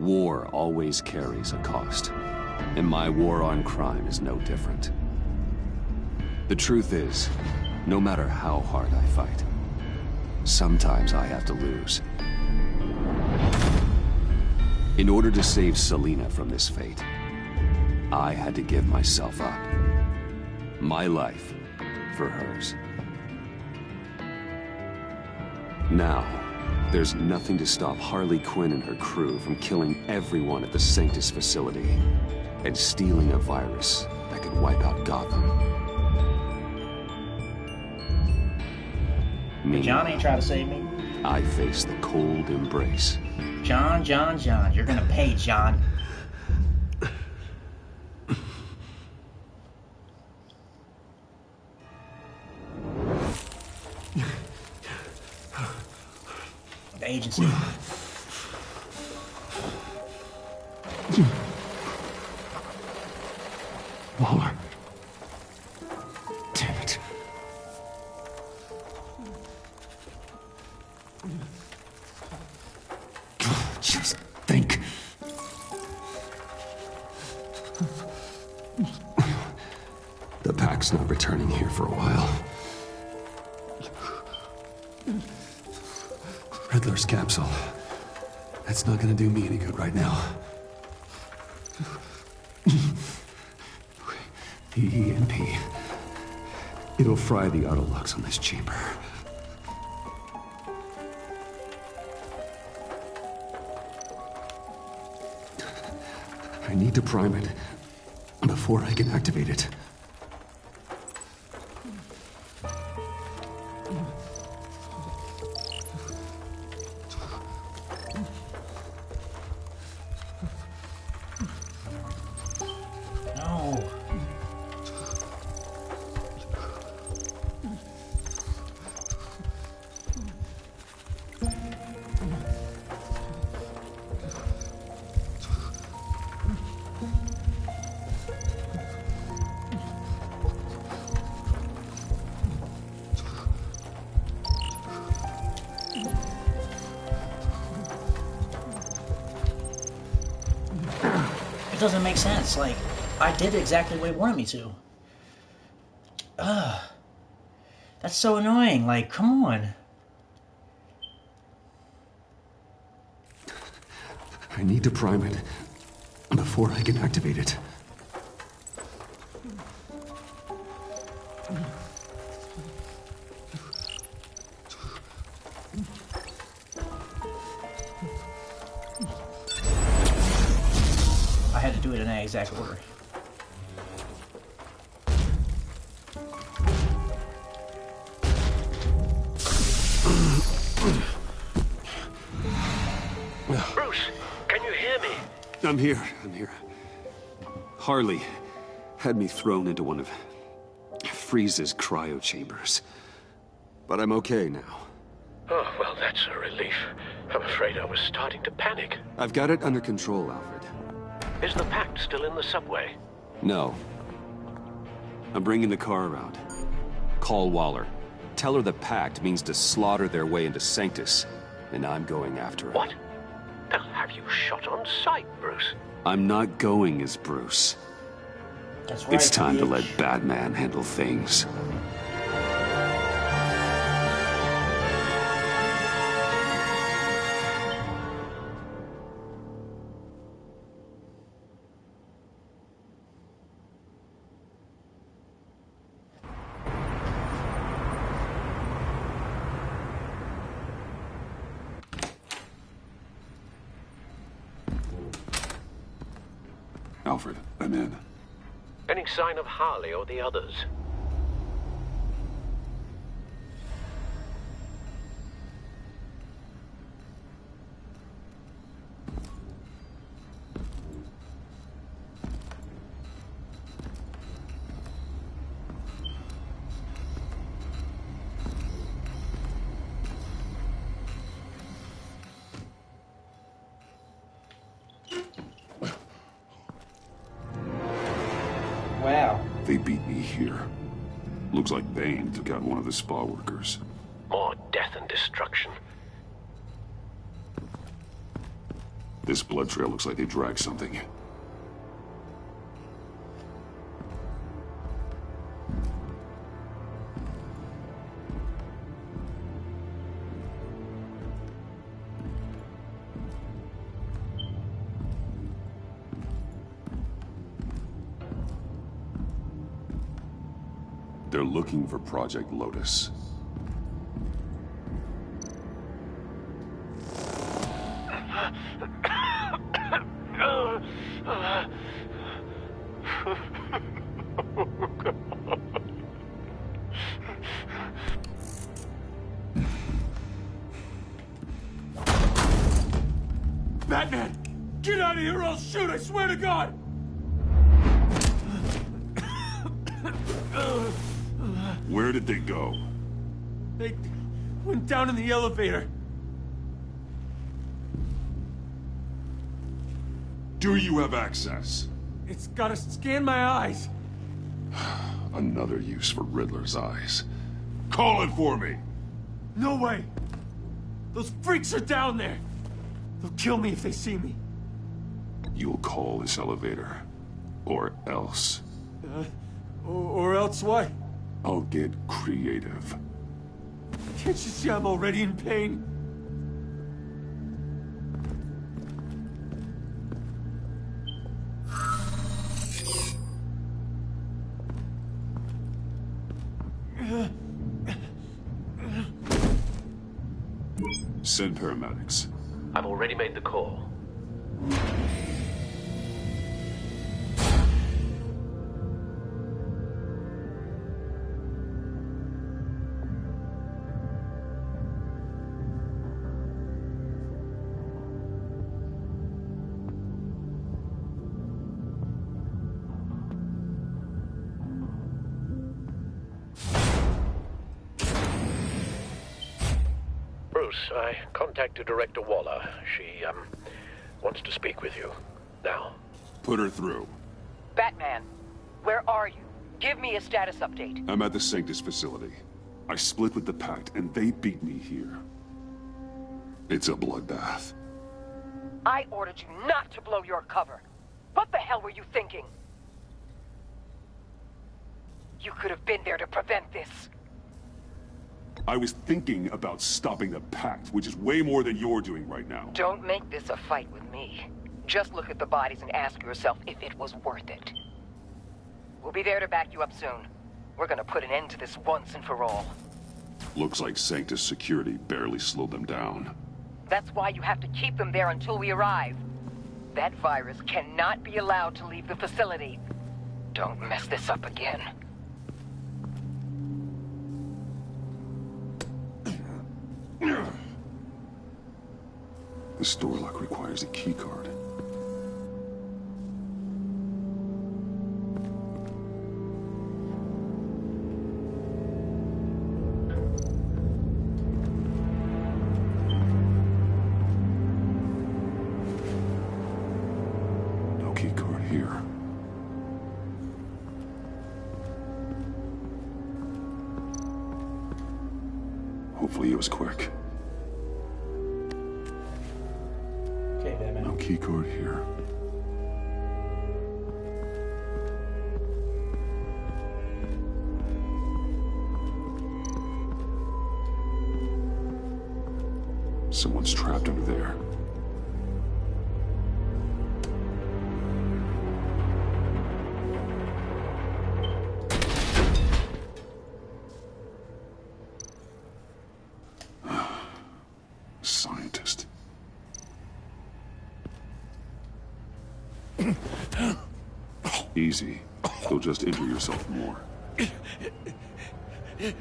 War always carries a cost, and my war on crime is no different. The truth is, no matter how hard I fight, sometimes I have to lose. In order to save Selina from this fate, I had to give myself up. My life for hers. Now, there's nothing to stop Harley Quinn and her crew from killing everyone at the Sanctus facility and stealing a virus that could wipe out Gotham. John ain't trying to save me. I face the cold embrace. John, you're gonna pay, John. The agency. Waller. Damn it. Just think. The pack's not returning here for a while. Riddler's capsule. That's not gonna do me any good right now. The EMP. It'll fry the auto locks on this chamber. I need to prime it before I can activate it. No. It doesn't make sense. Like, I did exactly what he wanted me to. Ugh. That's so annoying. Like, come on. I need to prime it before I can activate it. I had to do it in that exact order. Bruce, can you hear me? I'm here. Harley had me thrown into one of freezes cryo chambers. But I'm okay now. Oh, well, that's a relief. I'm afraid I was starting to panic. I've got it under control, Alfred. Is the pact still in the subway? No. I'm bringing the car around. Call Waller. Tell her the pact means to slaughter their way into Sanctus, and I'm going after it. What? They'll have you shot on sight, Bruce. I'm not going as Bruce. That's right, It's time to bitch. let Batman handle things. Alfred, I'm in. Any sign of Harley or the others? Wow. They beat me here. Looks like Bane took out one of the spa workers. More death and destruction. This blood trail looks like they dragged something. They're looking for Project Lotus. Batman! Get out of here or I'll shoot, I swear to God! Where did they go? They went down in the elevator. Do you have access? It's gotta scan my eyes. Another use for Riddler's eyes. Call it for me! No way! Those freaks are down there! They'll kill me if they see me. You'll call this elevator. Or else. Or else what? I'll get creative. Can't you see I'm already in pain? Send paramedics. I've already made the call. Bruce, I contacted Director Waller. She, wants to speak with you. Now. Put her through. Batman, where are you? Give me a status update. I'm at the Sanctus facility. I split with the Pact, and they beat me here. It's a bloodbath. I ordered you not to blow your cover. What the hell were you thinking? You could have been there to prevent this. I was thinking about stopping the Pact, which is way more than you're doing right now. Don't make this a fight with me. Just look at the bodies and ask yourself if it was worth it. We'll be there to back you up soon. We're gonna put an end to this once and for all. Looks like Sanctus security barely slowed them down. That's why you have to keep them there until we arrive. That virus cannot be allowed to leave the facility. Don't mess this up again. This door lock requires a key card. Hopefully it was quick. Okay, Batman. No keycard here. Someone's trapped under there. Scientist. Easy. You'll just injure yourself more.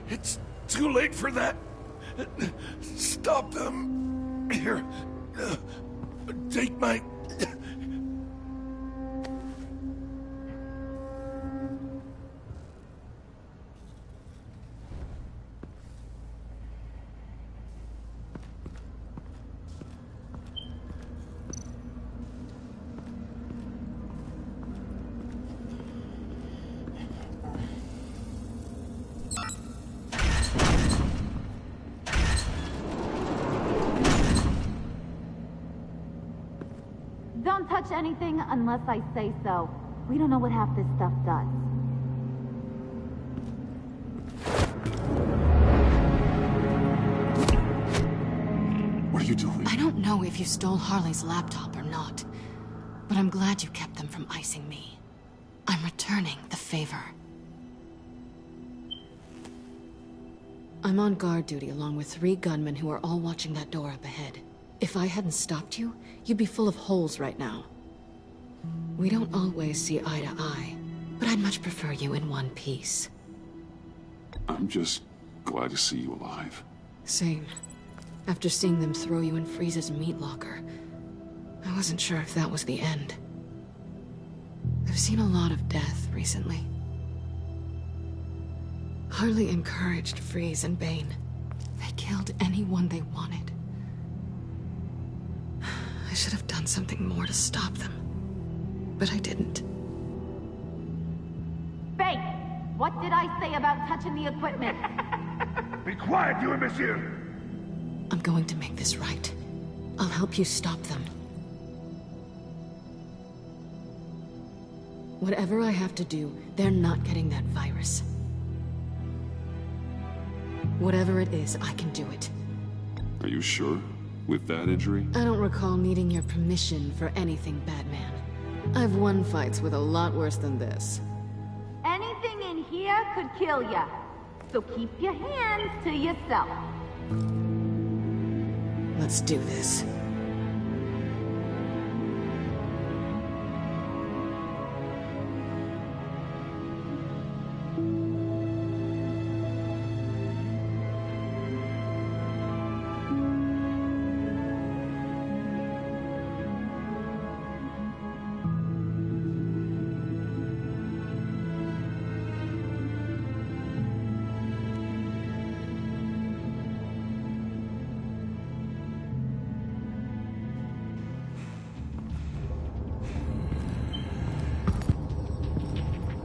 It's too late for that. Stop them. Here. Take my... Don't touch anything unless I say so. We don't know what half this stuff does. What are you doing? I don't know if you stole Harley's laptop or not, but I'm glad you kept them from icing me. I'm returning the favor. I'm on guard duty along with 3 gunmen who are all watching that door up ahead. If I hadn't stopped you, you'd be full of holes right now. We don't always see eye to eye, but I'd much prefer you in one piece. I'm just glad to see you alive. Same. After seeing them throw you in Freeze's meat locker, I wasn't sure if that was the end. I've seen a lot of death recently. Harley encouraged Freeze and Bane. They killed anyone they wanted. I should have done something more to stop them, but I didn't. Bane! What did I say about touching the equipment? Be quiet, you imbecile! I'm going to make this right. I'll help you stop them. Whatever I have to do, they're not getting that virus. Whatever it is, I can do it. Are you sure? With that injury? I don't recall needing your permission for anything, Batman. I've won fights with a lot worse than this. Anything in here could kill ya. So keep your hands to yourself. Let's do this.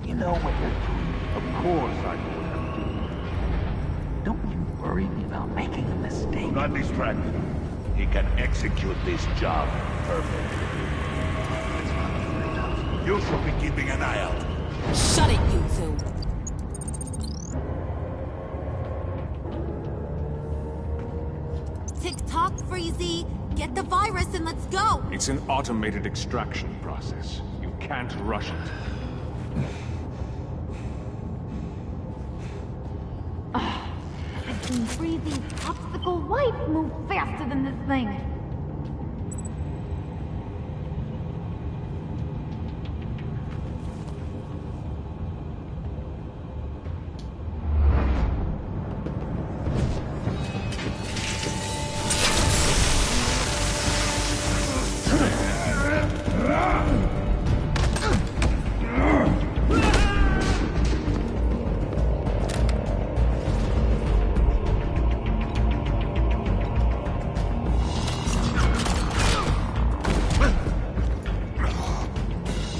You know what you're doing. Of course I know what I'm doing. Don't you worry me about making a mistake. Do not distract him. He can execute this job perfectly. It's not enough. You should be keeping an eye out. Shut it, you two! Tick-tock, Freezy. Get the virus and let's go. It's an automated extraction process. You can't rush it. I've seen Freezy's popsicle wife move faster than this thing.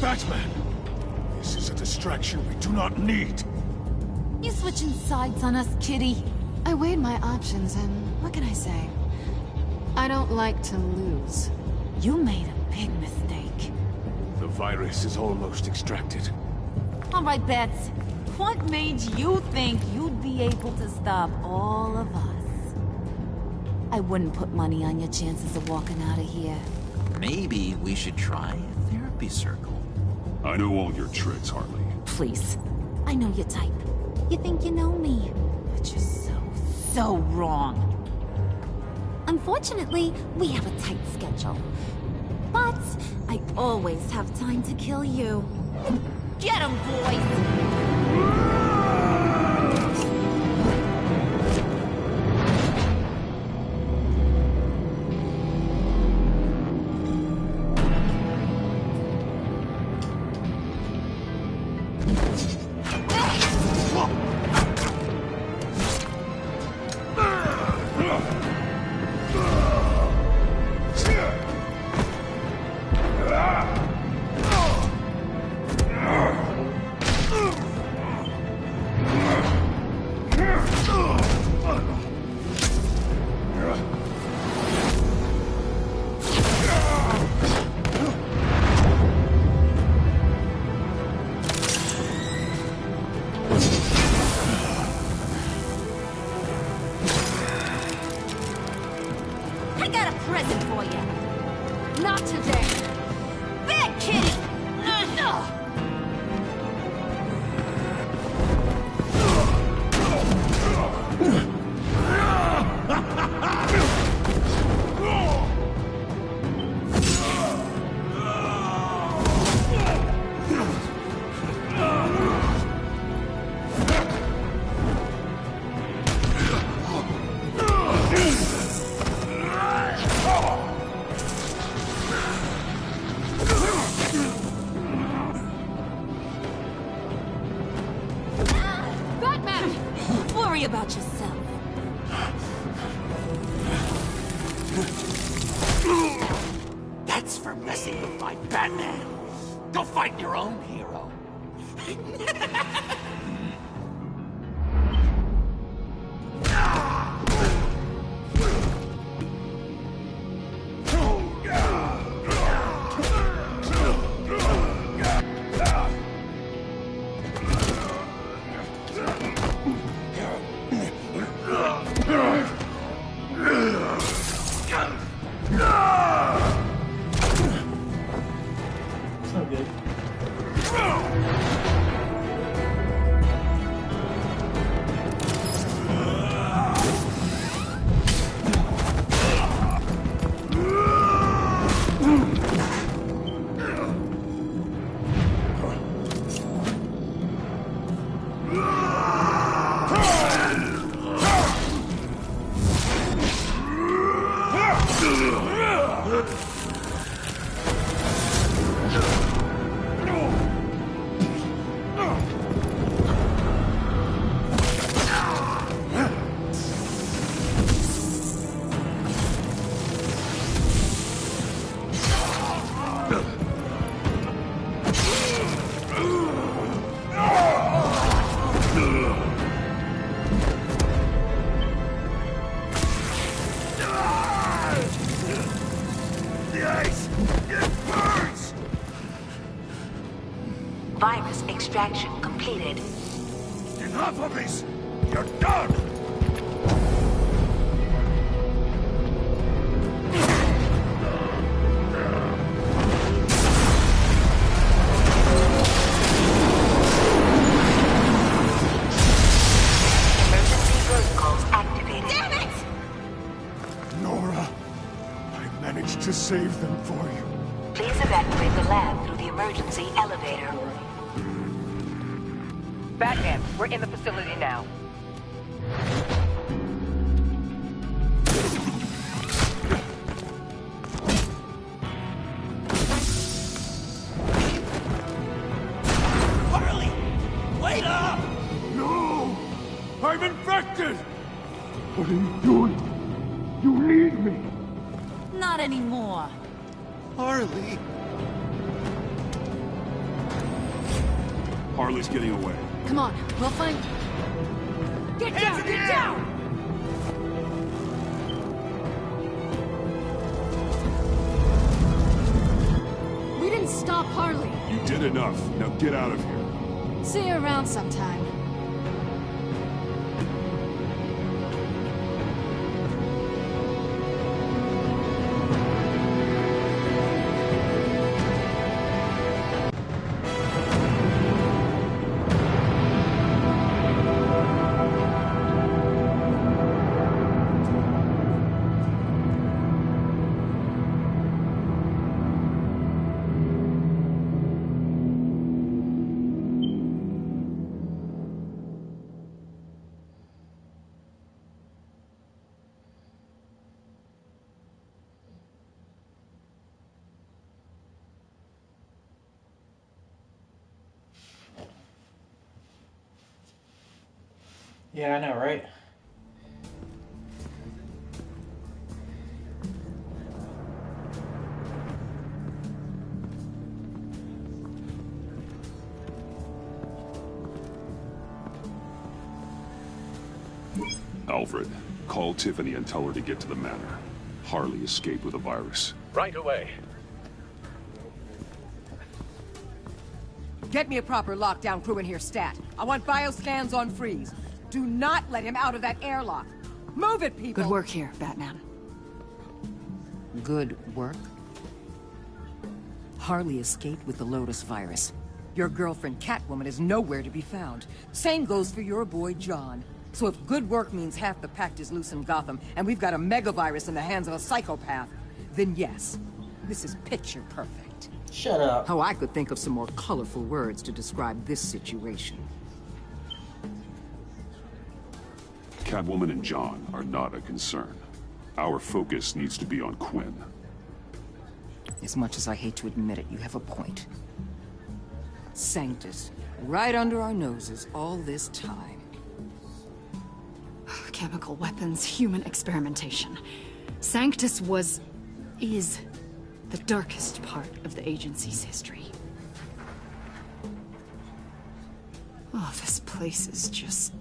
Batman! This is a distraction we do not need. You switching sides on us, kitty? I weighed my options and what can I say? I don't like to lose. You made a big mistake. The virus is almost extracted. All right, Bets. What made you think you'd be able to stop all of us? I wouldn't put money on your chances of walking out of here. Maybe we should try a therapy circle. I know all your tricks, Harley. Please. I know your type. You think you know me. But you're so wrong. Unfortunately, we have a tight schedule. But I always have time to kill you. Get 'em, boys! About yourself. That's for messing with my Batman. Go fight your own hero. Virus extraction completed. Enough of this! You're done! Emergency protocols activated. Damn it! Nora, I managed to save them for you. Please evacuate the lab through the emergency elevator. Batman, we're in the facility now. Harley! Wait up! No! I'm infected! What are you doing? You need me! Not anymore. Harley! Harley's getting away. Come on, we'll find... Get down! Get down! had enough. Now get out of here. See you around sometime. Yeah, I know, right? Alfred, call Tiffany and tell her to get to the manor. Harley escaped with a virus. Right away. Get me a proper lockdown crew in here, stat. I want bioscans on Freeze. Do not let him out of that airlock. Move it, people! Good work here, Batman. Good work? Harley escaped with the Lotus virus. Your girlfriend Catwoman is nowhere to be found. Same goes for your boy John. So if good work means half the pact is loose in Gotham, and we've got a megavirus in the hands of a psychopath, then yes, this is picture perfect. Shut up. Oh, I could think of some more colorful words to describe this situation. Catwoman and John are not a concern. Our focus needs to be on Quinn. As much as I hate to admit it, you have a point. Sanctus, right under our noses all this time. Chemical weapons, human experimentation. Sanctus is the darkest part of the agency's history. Oh, this place is just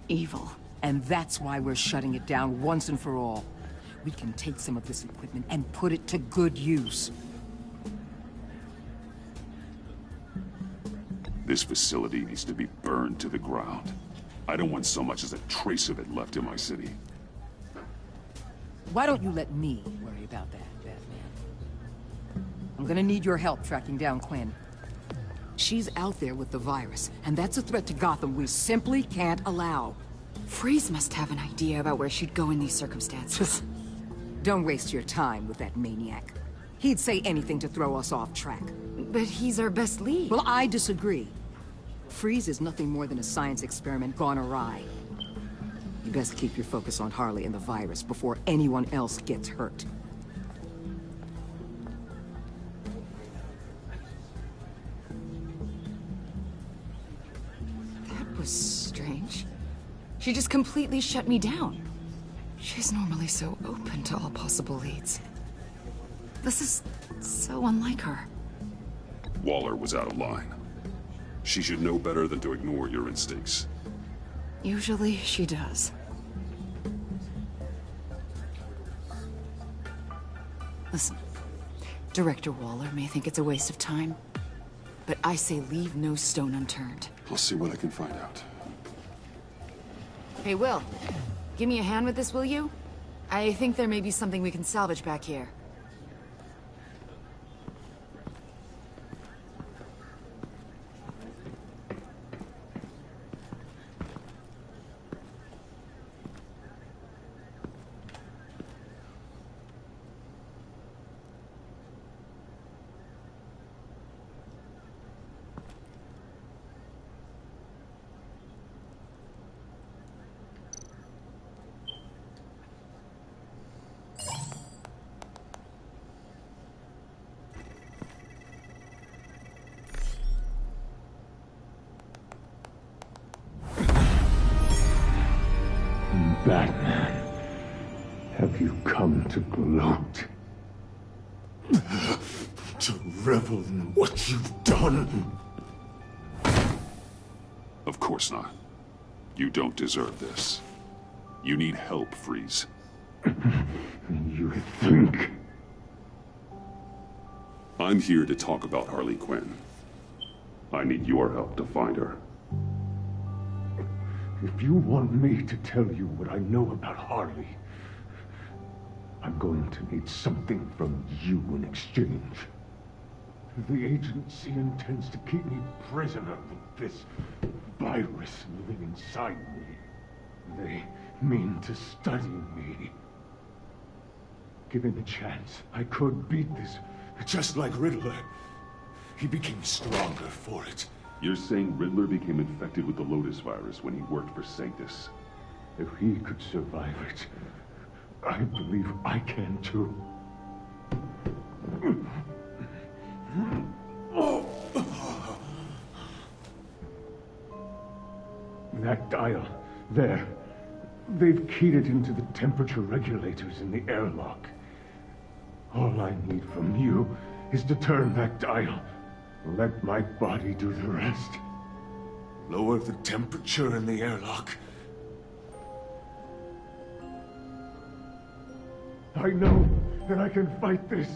evil. And that's why we're shutting it down once and for all. We can take some of this equipment and put it to good use. This facility needs to be burned to the ground. I don't want so much as a trace of it left in my city. Why don't you let me worry about that, Batman? I'm gonna need your help tracking down Quinn. She's out there with the virus, and that's a threat to Gotham we simply can't allow. Freeze must have an idea about where she'd go in these circumstances. Don't waste your time with that maniac. He'd say anything to throw us off track. But he's our best lead. Well, I disagree. Freeze is nothing more than a science experiment gone awry. You best keep your focus on Harley and the virus before anyone else gets hurt. That was strange. She just completely shut me down. She's normally so open to all possible leads. This is so unlike her. Waller was out of line. She should know better than to ignore your instincts. Usually she does. Listen, Director Waller may think it's a waste of time, but I say leave no stone unturned. I'll see what I can find out. Hey, Will, give me a hand with this, will you? I think there may be something we can salvage back here. Batman, have you come to gloat? To revel in what you've done? Of course not. You don't deserve this. You need help, Freeze. You think? I'm here to talk about Harley Quinn. I need your help to find her. If you want me to tell you what I know about Harley, I'm going to need something from you in exchange. The agency intends to keep me prisoner with this virus living inside me. They mean to study me. Given a chance, I could beat this. Just like Riddler. He became stronger for it. You're saying Riddler became infected with the Lotus virus when he worked for Sanctus? If he could survive it, I believe I can too. That dial, there. They've keyed it into the temperature regulators in the airlock. All I need from you is to turn that dial. Let my body do the rest. Lower the temperature in the airlock. I know that I can fight this.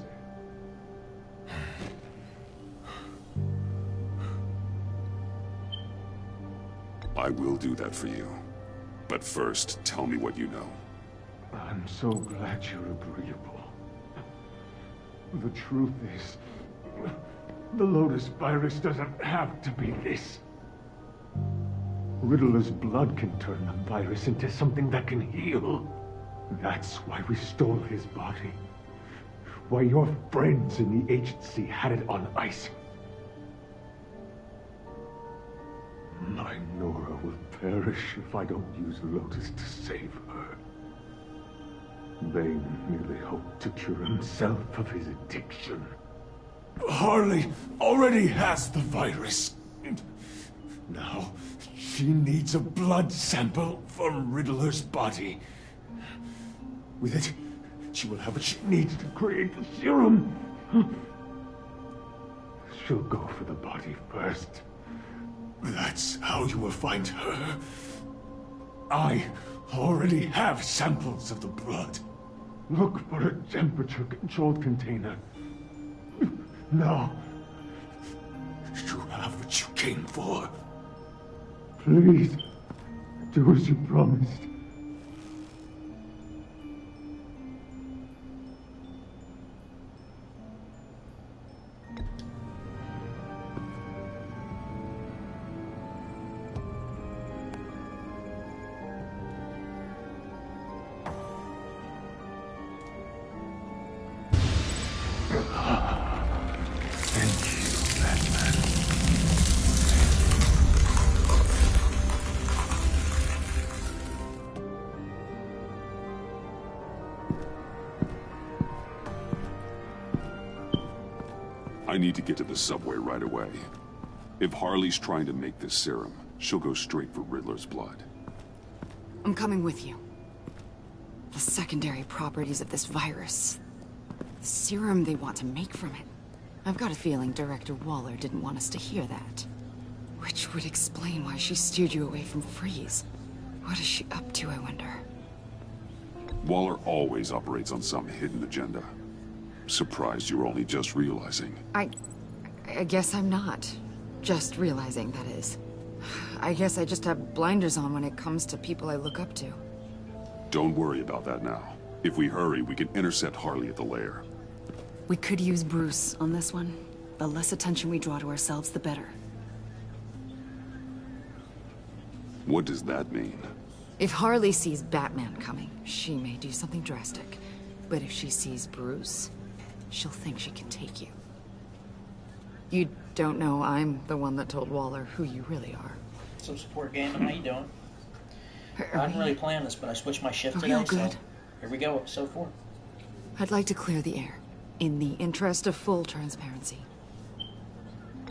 I will do that for you. But first, tell me what you know. I'm so glad you're agreeable. The truth is, the Lotus virus doesn't have to be this. Riddler's blood can turn the virus into something that can heal. That's why we stole his body. Why your friends in the agency had it on ice. My Nora will perish if I don't use Lotus to save her. Bane merely hoped to cure himself of his addiction. Harley already has the virus. Now, she needs a blood sample from Riddler's body. With it, she will have what she needs to create the serum. She'll go for the body first. That's how you will find her. I already have samples of the blood. Look for a temperature-controlled container. Now, you have what you came for. Please, do as you promised. I need to get to the subway right away. If Harley's trying to make this serum, she'll go straight for Riddler's blood. I'm coming with you. The secondary properties of this virus. The serum they want to make from it. I've got a feeling Director Waller didn't want us to hear that. Which would explain why she steered you away from Freeze. What is she up to, I wonder? Waller always operates on some hidden agenda. Surprised you're only just realizing. I guess I'm not. Just realizing, that is. I guess I just have blinders on when it comes to people I look up to. Don't worry about that now. If we hurry, we can intercept Harley at the lair. We could use Bruce on this one. The less attention we draw to ourselves, the better. What does that mean? If Harley sees Batman coming, she may do something drastic. But if she sees Bruce, she'll think she can take you. You don't know I'm the one that told Waller who you really are. So support game, how you doing? I didn't really plan this, but I switched my shift Real today, good. so here we go, episode 4. I'd like to clear the air, in the interest of full transparency.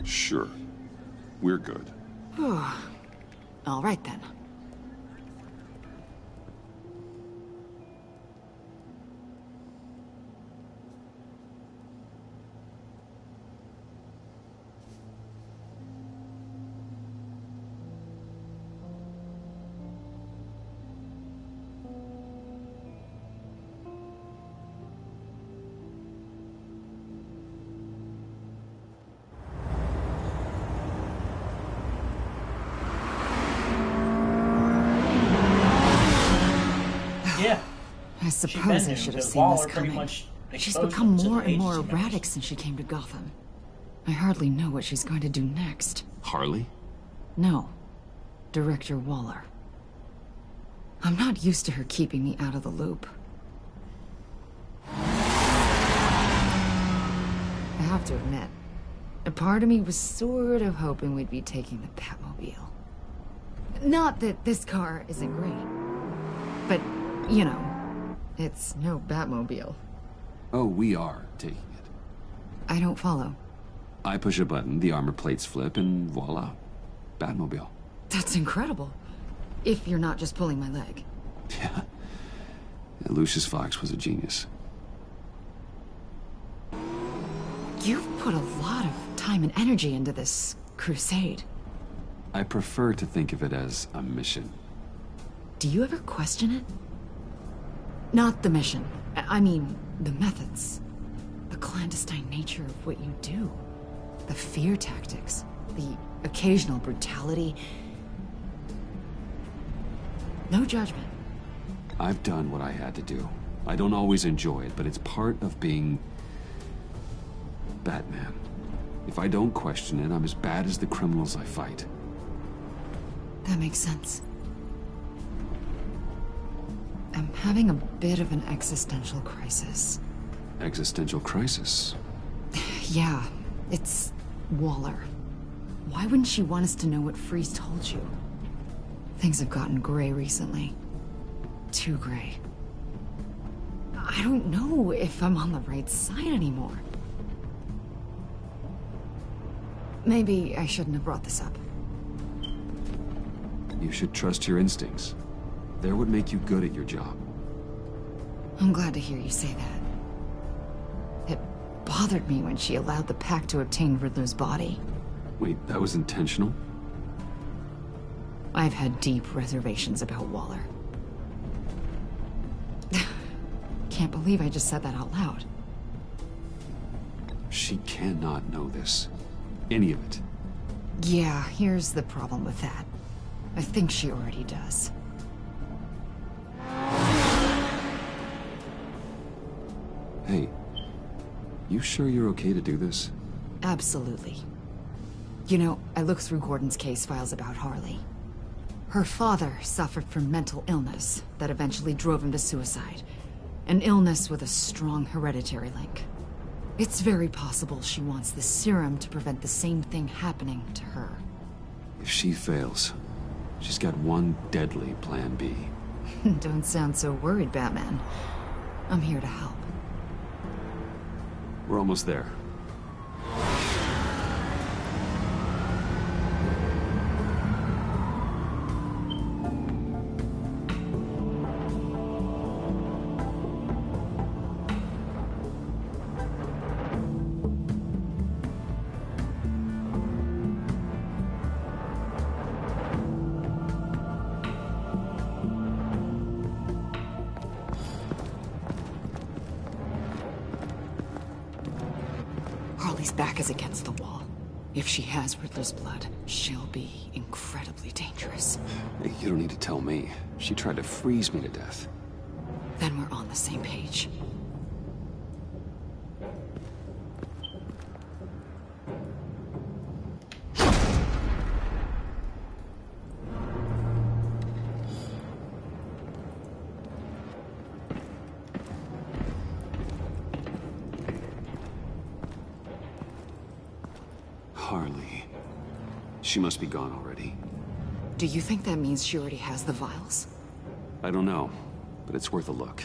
Sure. We're good. All right then. suppose I should have seen this coming. She's become more and more erratic since she came to Gotham. I hardly know what she's going to do next. Harley? No. Director Waller. I'm not used to her keeping me out of the loop. I have to admit, a part of me was sort of hoping we'd be taking the Batmobile. Not that this car isn't great, but, you know, it's no Batmobile. Oh, we are taking it. I don't follow. I push a button, the armor plates flip, and voila. Batmobile. That's incredible. If you're not just pulling my leg. Yeah. Lucius Fox was a genius. You've put a lot of time and energy into this crusade. I prefer to think of it as a mission. Do you ever question it? Not the mission. I mean, the methods. The clandestine nature of what you do. The fear tactics. The occasional brutality. No judgment. I've done what I had to do. I don't always enjoy it, but it's part of being Batman. If I don't question it, I'm as bad as the criminals I fight. That makes sense. I'm having a bit of an existential crisis. Existential crisis? Yeah, it's Waller. Why wouldn't she want us to know what Freeze told you? Things have gotten gray recently. Too gray. I don't know if I'm on the right side anymore. Maybe I shouldn't have brought this up. You should trust your instincts. They're what make you good at your job. I'm glad to hear you say that. It bothered me when she allowed the Pack to obtain Riddler's body. Wait, that was intentional? I've had deep reservations about Waller. Can't believe I just said that out loud. She cannot know this. Any of it. Yeah, here's the problem with that. I think she already does. Hey, you sure you're okay to do this? Absolutely. You know, I looked through Gordon's case files about Harley. Her father suffered from mental illness that eventually drove him to suicide. An illness with a strong hereditary link. It's very possible she wants the serum to prevent the same thing happening to her. If she fails, she's got one deadly plan B. Don't sound so worried, Batman. I'm here to help. We're almost there. Harley's back is against the wall. If she has Riddler's blood, she'll be incredibly dangerous. You don't need to tell me. She tried to freeze me to death. Then we're on the same page. Harley. She must be gone already. Do you think that means she already has the vials? I don't know, but it's worth a look.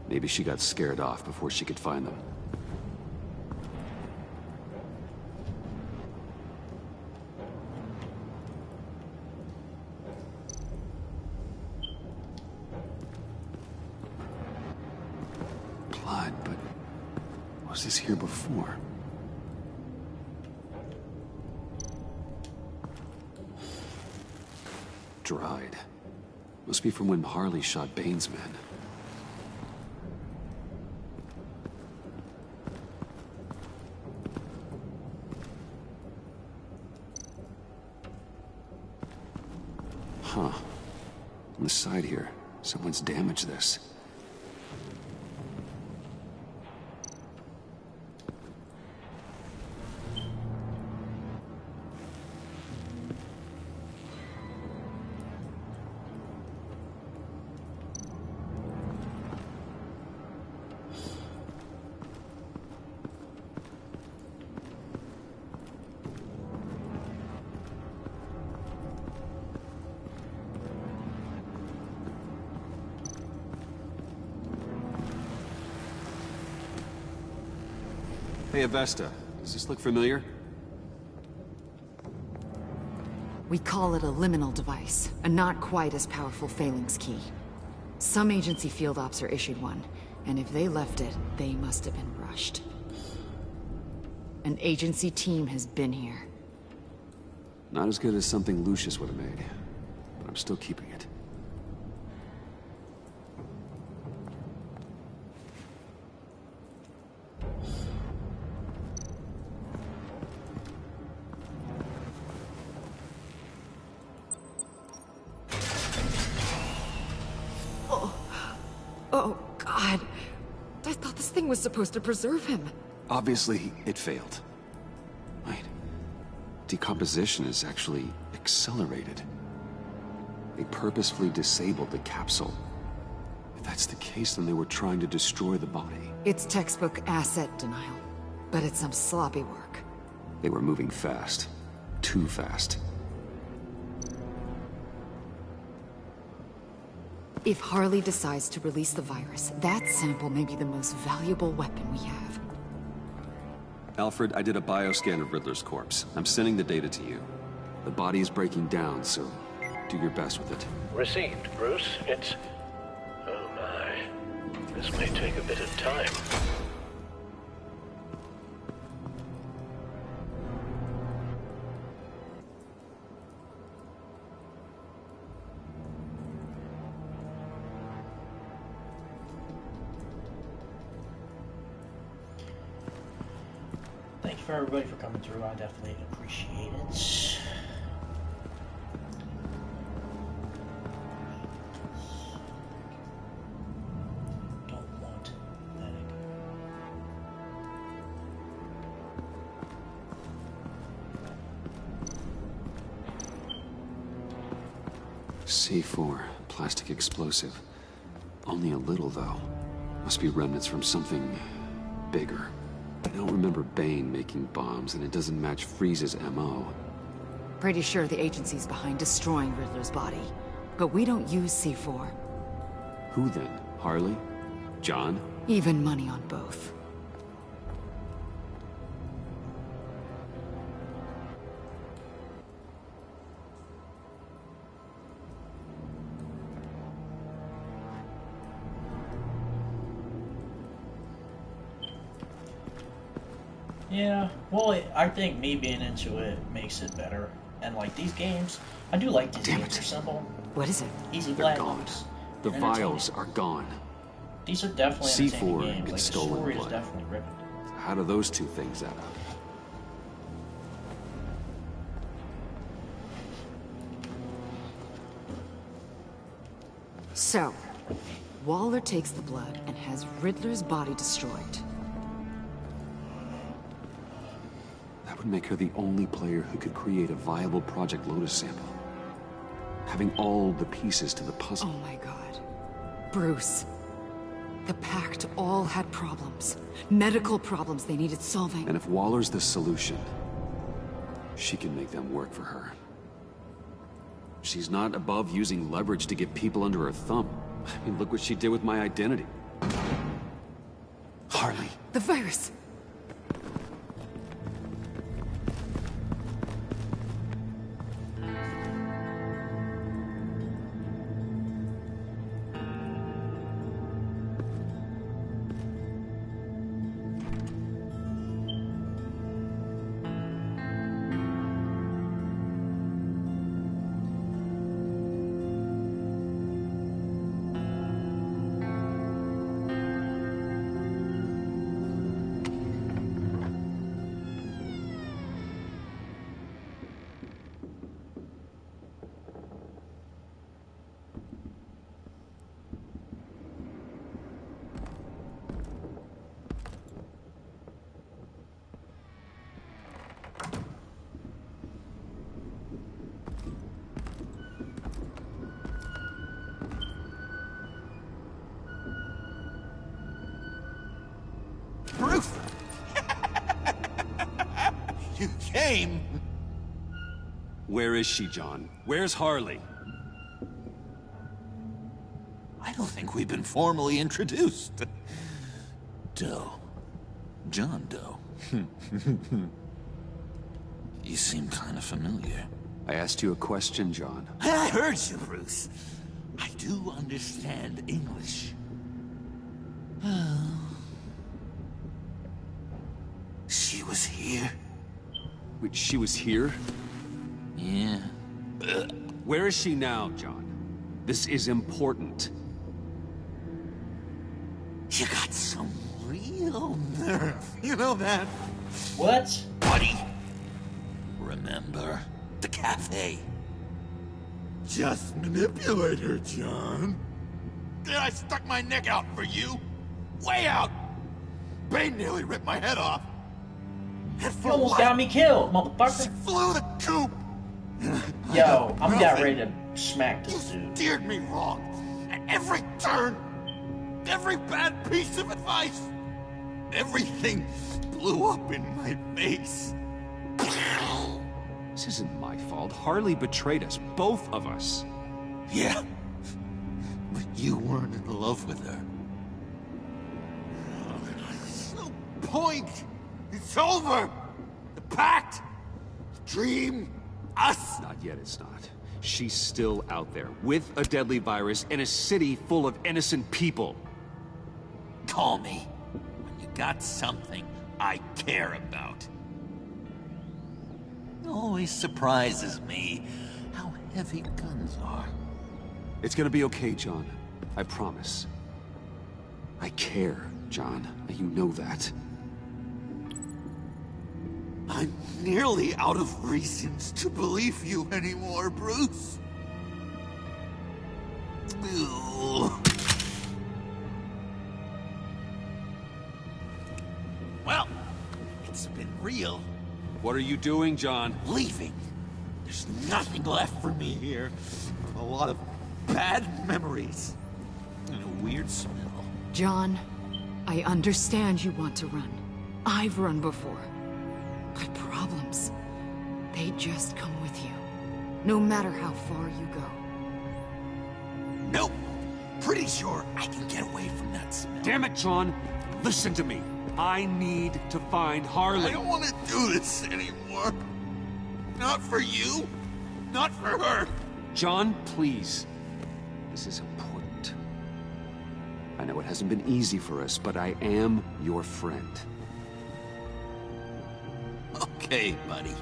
Maybe she got scared off before she could find them. Blood, but was this here before? Dried. Must be from when Harley shot Bane's men. Huh. On the side here, someone's damaged this. Hey, Avesta. Does this look familiar? We call it a liminal device, a not quite as powerful phalanx key. Some agency field ops are issued one, and if they left it, they must have been rushed. An agency team has been here. Not as good as something Lucius would have made, but I'm still keeping it. Oh, God. I thought this thing was supposed to preserve him. Obviously, it failed. Wait. Decomposition is actually accelerated. They purposefully disabled the capsule. If that's the case, then they were trying to destroy the body. It's textbook asset denial, but it's some sloppy work. They were moving fast. Too fast. If Harley decides to release the virus, that sample may be the most valuable weapon we have. Alfred, I did a bioscan of Riddler's corpse. I'm sending the data to you. The body is breaking down, so do your best with it. Received, Bruce. It's... oh my. This may take a bit of time. Thank you for everybody for coming through. I definitely appreciate it. Don't want that. C4, plastic explosive. Only a little, though. Must be remnants from something bigger. I don't remember Bane making bombs, and it doesn't match Freeze's MO. Pretty sure the agency's behind destroying Riddler's body. But we don't use C4. Who then? Harley? John? Even money on both. Yeah, well, I think me being into it makes it better. And like these games, I do like these games. They're simple. What is it? Easy They're glad gone. loads. The And vials are gone. These are definitely entertaining C4 games. and Like the stolen story is blood. definitely ripping. How do those two things add up? So, Waller takes the blood and has Riddler's body destroyed. That would make her the only player who could create a viable Project Lotus sample. Having all the pieces to the puzzle. Oh my god. Bruce. The Pact all had problems. Medical problems they needed solving. And if Waller's the solution, she can make them work for her. She's not above using leverage to get people under her thumb. I mean, look what she did with my identity. Harley. The virus. Bruce! You came! Where is she, John? Where's Harley? I don't think we've been formally introduced. John Doe. You seem kind of familiar. I asked you a question, John. I heard you, Bruce. I do understand English. She was here? Wait, she was here? Yeah. Where is she now, John? This is important. You got some real nerve. You know that? What? Buddy. Remember the cafe? Just manipulate her, John. Then I stuck my neck out for you. Way out. Bane nearly ripped my head off. And for You almost what? got me killed, She motherfucker. flew the coop. Yo, I'm about ready to smack this You dude. steered me wrong. At every turn. Every bad piece of advice. Everything blew up in my face. This isn't my fault. Harley betrayed us, both of us. Yeah. But you weren't in love with her. There's no point. It's over. The pact. The dream. Us. Not yet, it's not. She's still out there, with a deadly virus, in a city full of innocent people. Call me when you got something I care about. It always surprises me how heavy guns are. It's gonna be okay, John. I promise. I care, John. You know that. I'm nearly out of reasons to believe you anymore, Bruce. Ew. Well, it's been real. What are you doing, John? Leaving. There's nothing left for me here. A lot of bad memories. And a weird smell. John, I understand you want to run. I've run before. But problems, they just come with you. No matter how far you go. Nope. Pretty sure I can get away from that smell. Damn it, John! Listen to me. I need to find Harley. I don't want to do this anymore. Not for you. Not for her. John, please. This is important. I know it hasn't been easy for us, but I am your friend. Okay, buddy.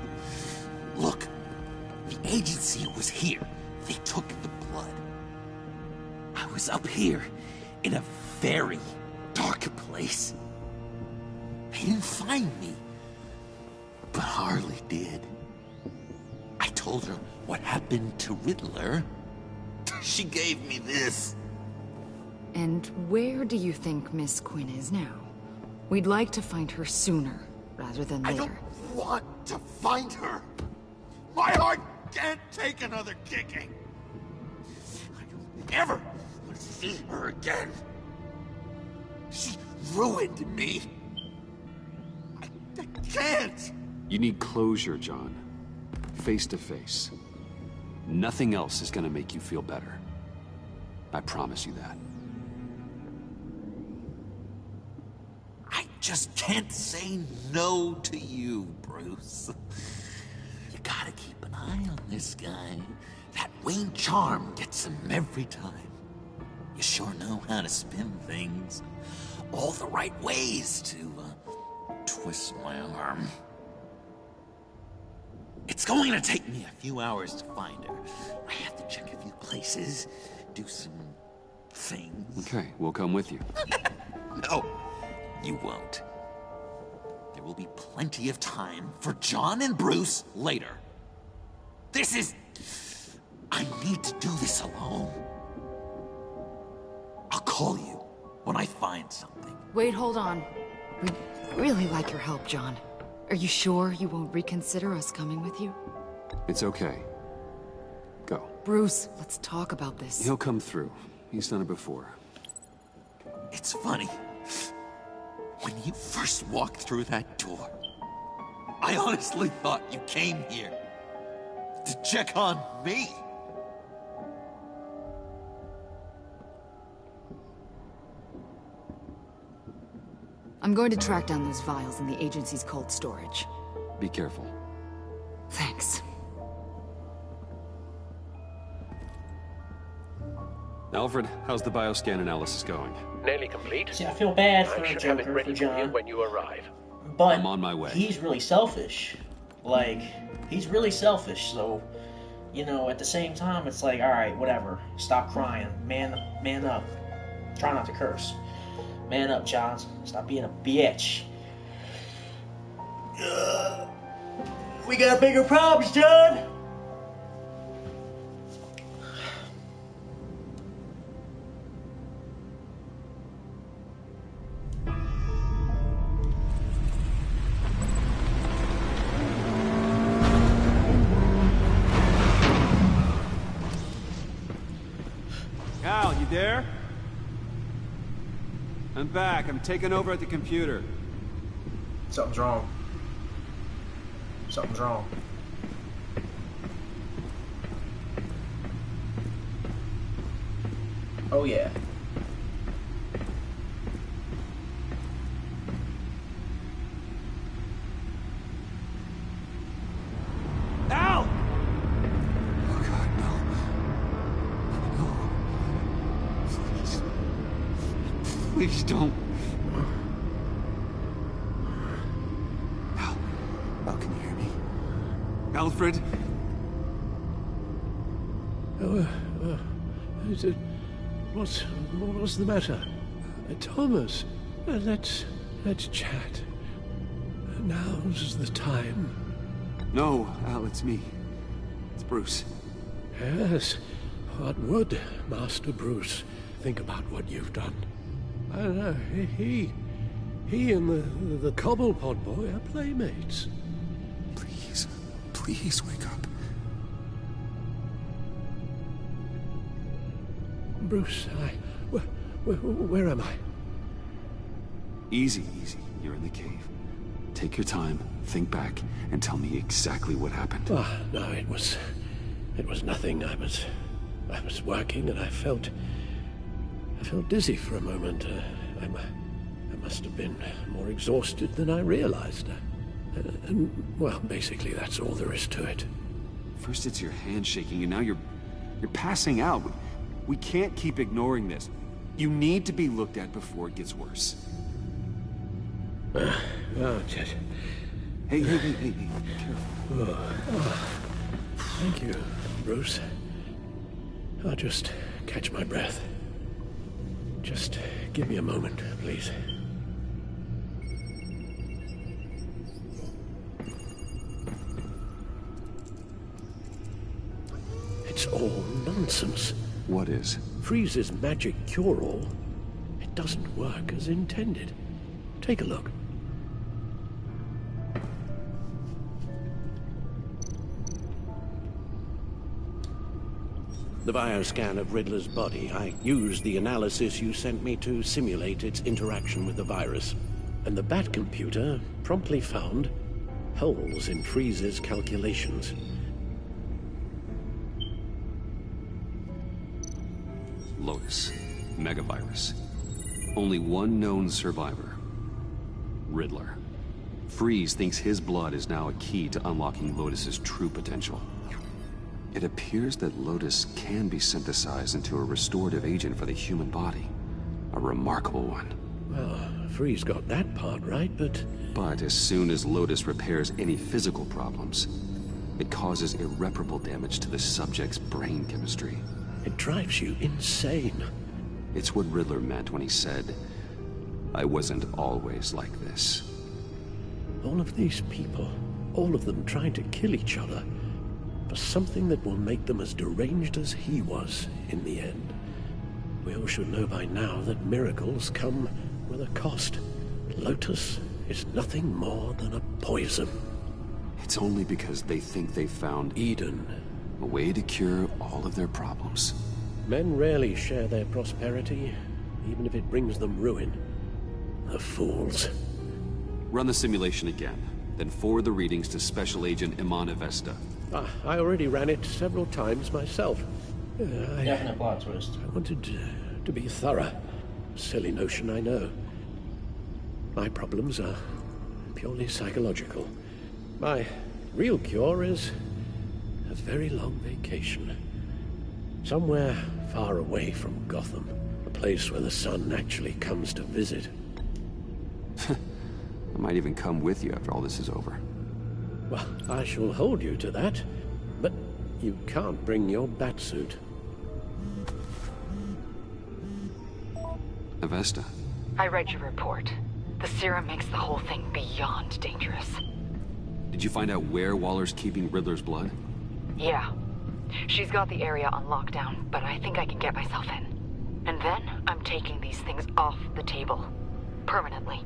Look, the agency was here. They took the blood. I was up here in a very dark place. They didn't find me. But Harley did. I told her what happened to Riddler. She gave me this. And where do you think Miss Quinn is now? We'd like to find her sooner, rather than later. I don't want to find her. My heart can't take another kicking. I don't ever want to see her again. She ruined me. I can't. You need closure, John. Face to face. Nothing else is gonna make you feel better. I promise you that. I just can't say no to you, Bruce. You gotta keep an eye on this guy. That Wayne charm gets him every time. You sure know how to spin things. All the right ways to twist my arm. It's going to take me a few hours to find her. I have to check a few places, do some things. Okay, we'll come with you. No, you won't. There will be plenty of time for John and Bruce later. This is... I need to do this alone. I'll call you when I find something. Wait, hold on. We'd really like your help, John. Are you sure you won't reconsider us coming with you? It's okay. Go. Bruce, let's talk about this. He'll come through. He's done it before. It's funny. When you first walked through that door, I honestly thought you came here to check on me. I'm I'm going to track down those vials in the agency's cold storage. Be careful. Thanks. Alfred, how's the bioscan analysis going? Nearly complete. See, I feel bad for I should have it Joker, ready for for you John, when you arrive. but I'm on my way. he's really selfish. Like, he's really selfish, so, you know, at the same time, it's like, alright, whatever. Stop crying. Man up. Try not to curse. Man up, John. Stop being a bitch. We got bigger problems, John! Al, you there? I'm back. I'm taking over at the computer. Something's wrong. Something's wrong. Oh yeah. Al! Oh God, no. No. Please don't. Al, can you hear me? Alfred? What's the matter? Thomas, let's chat. Now's the time. No, Al, it's me. It's Bruce. Yes, what would Master Bruce think about what you've done? I know, he and the Cobblepot boy are playmates. Please wake up. Bruce, where am I? Easy. You're in the cave. Take your time, think back, and tell me exactly what happened. Oh, no, it was nothing. I was working and I felt dizzy for a moment. I must have been more exhausted than I realized. And, well, basically that's all there is to it. First it's your hand shaking, and now you're passing out. We can't keep ignoring this. You need to be looked at before it gets worse. Chet. Hey, careful. Thank you, Bruce. I'll just catch my breath. Just give me a moment, please. It's all nonsense. What is? Freeze's magic cure-all. It doesn't work as intended. Take a look. The bioscan of Riddler's body. I used the analysis you sent me to simulate its interaction with the virus. And the Bat computer promptly found holes in Freeze's calculations. Lotus. Megavirus. Only one known survivor. Riddler. Freeze thinks his blood is now a key to unlocking Lotus's true potential. It appears that Lotus can be synthesized into a restorative agent for the human body. A remarkable one. Well, Freeze got that part right, but... But as soon as Lotus repairs any physical problems, it causes irreparable damage to the subject's brain chemistry. It drives you insane. It's what Riddler meant when he said, "I wasn't always like this." All of these people, all of them trying to kill each other, for something that will make them as deranged as he was in the end. We all should know by now that miracles come with a cost. Lotus is nothing more than a poison. It's only because they think they found Eden. A way to cure all of their problems. Men rarely share their prosperity, even if it brings them ruin. The fools. Run the simulation again, then forward the readings to Special Agent Imana Vesta. I already ran it several times myself. Definite plot twist. I wanted to be thorough. Silly notion, I know. My problems are purely psychological. My real cure is a very long vacation. Somewhere far away from Gotham. A place where the sun actually comes to visit. I might even come with you after all this is over. Well, I shall hold you to that. But you can't bring your batsuit. Avesta. I read your report. The serum makes the whole thing beyond dangerous. Did you find out where Waller's keeping Riddler's blood? Yeah. She's got the area on lockdown, but I think I can get myself in. And then I'm taking these things off the table. Permanently.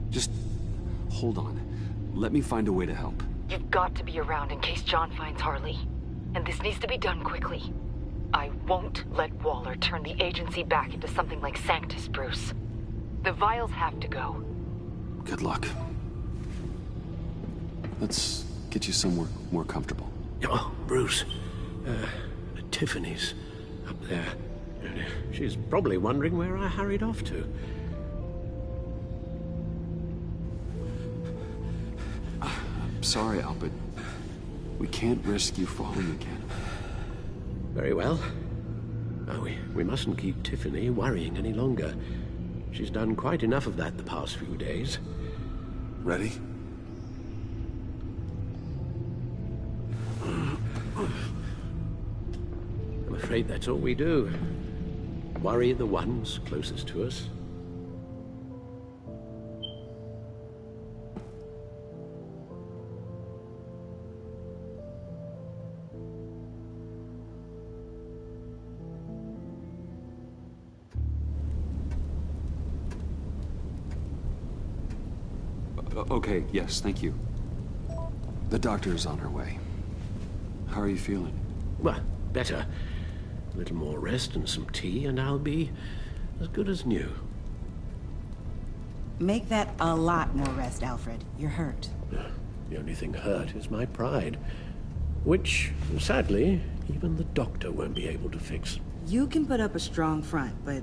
Just hold on. Let me find a way to help. You've got to be around in case John finds Harley. And this needs to be done quickly. I won't let Waller turn the agency back into something like Sanctus, Bruce. The vials have to go. Good luck. Let's get you somewhere more comfortable. Oh, Bruce. Tiffany's up there. She's probably wondering where I hurried off to. I'm sorry, Al, but we can't risk you falling again. Very well. Oh, we mustn't keep Tiffany worrying any longer. She's done quite enough of that the past few days. Ready? I'm afraid that's all we do. Worry the ones closest to us. Okay, yes, thank you. The doctor is on her way. How are you feeling? Well, better. A little more rest and some tea, and I'll be as good as new. Make that a lot more rest, Alfred. You're hurt. The only thing hurt is my pride. Which, sadly, even the doctor won't be able to fix. You can put up a strong front, but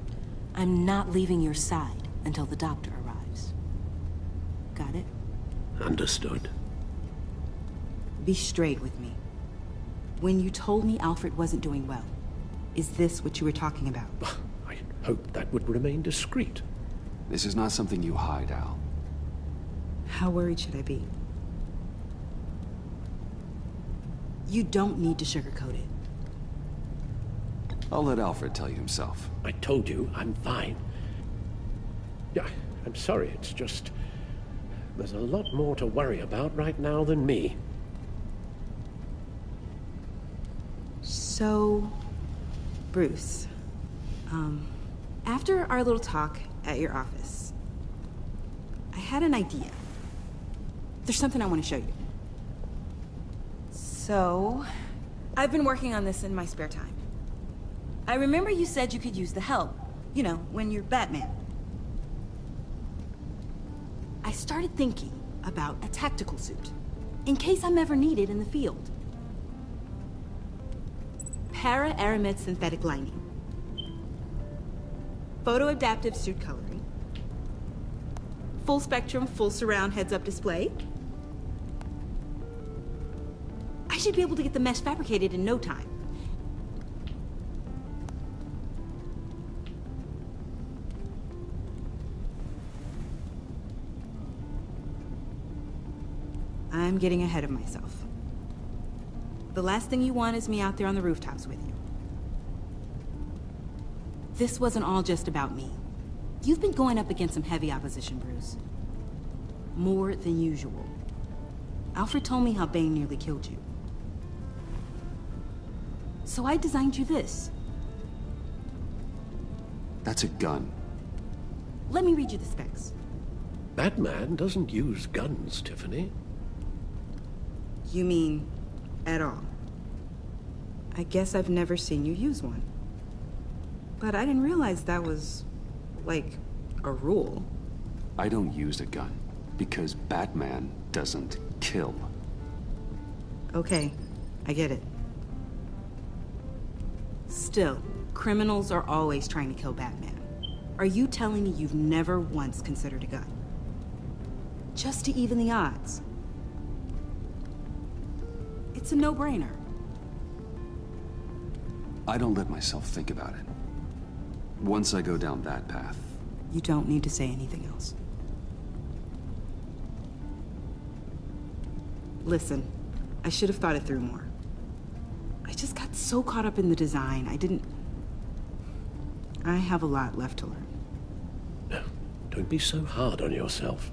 I'm not leaving your side until the doctor arrives. Got it? Understood. Be straight with me. When you told me Alfred wasn't doing well, is this what you were talking about? I hoped that would remain discreet. This is not something you hide, Al. How worried should I be? You don't need to sugarcoat it. I'll let Alfred tell you himself. I told you, I'm fine. Yeah, I'm sorry, it's just... there's a lot more to worry about right now than me. So, Bruce, after our little talk at your office, I had an idea. There's something I want to show you. So, I've been working on this in my spare time. I remember you said you could use the help, you know, when you're Batman. I started thinking about a tactical suit, in case I'm ever needed in the field. Para-aramid synthetic lining. Photo-adaptive suit coloring. Full spectrum, full surround heads-up display. I should be able to get the mesh fabricated in no time. I'm getting ahead of myself. The last thing you want is me out there on the rooftops with you. This wasn't all just about me. You've been going up against some heavy opposition, Bruce. More than usual. Alfred told me how Bane nearly killed you. So I designed you this. That's a gun. Let me read you the specs. Batman doesn't use guns, Tiffany. You mean, at all? I guess I've never seen you use one. But I didn't realize that was, like, a rule. I don't use a gun, because Batman doesn't kill. Okay, I get it. Still, Criminals are always trying to kill Batman. Are you telling me you've never once considered a gun? Just to even the odds. It's a no-brainer. I don't let myself think about it. Once I go down that path... You don't need to say anything else. Listen, I should have thought it through more. I just got so caught up in the design, I have a lot left to learn. No, don't be so hard on yourself.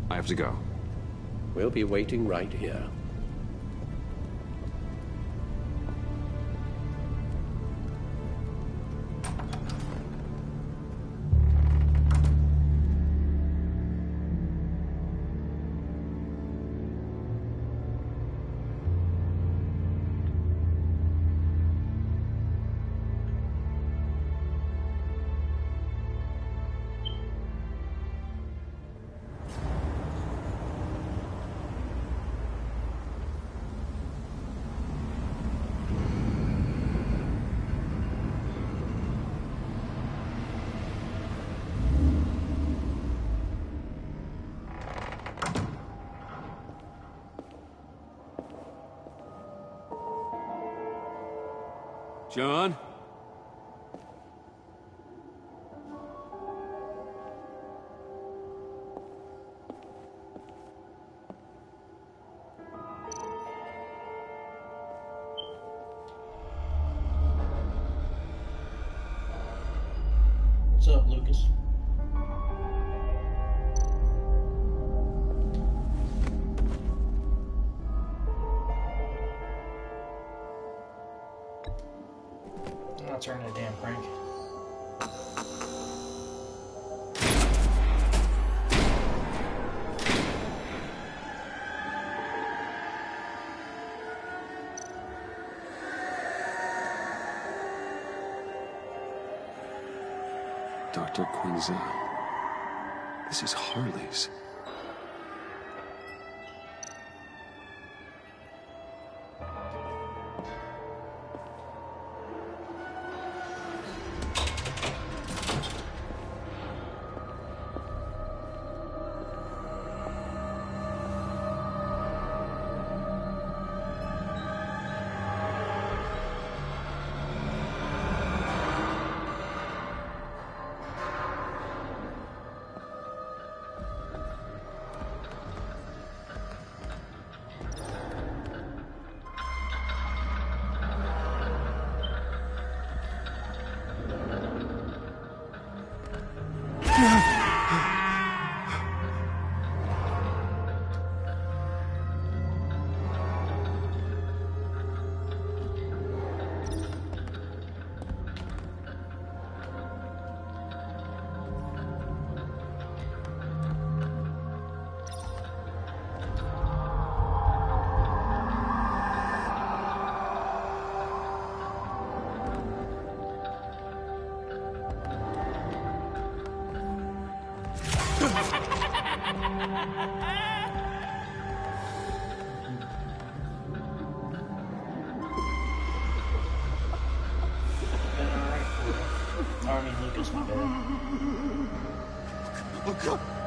I have to go. We'll be waiting right here. John? What's up, Lucas? I'm not turning a damn crank. Dr. Quinzel. This is Harley's.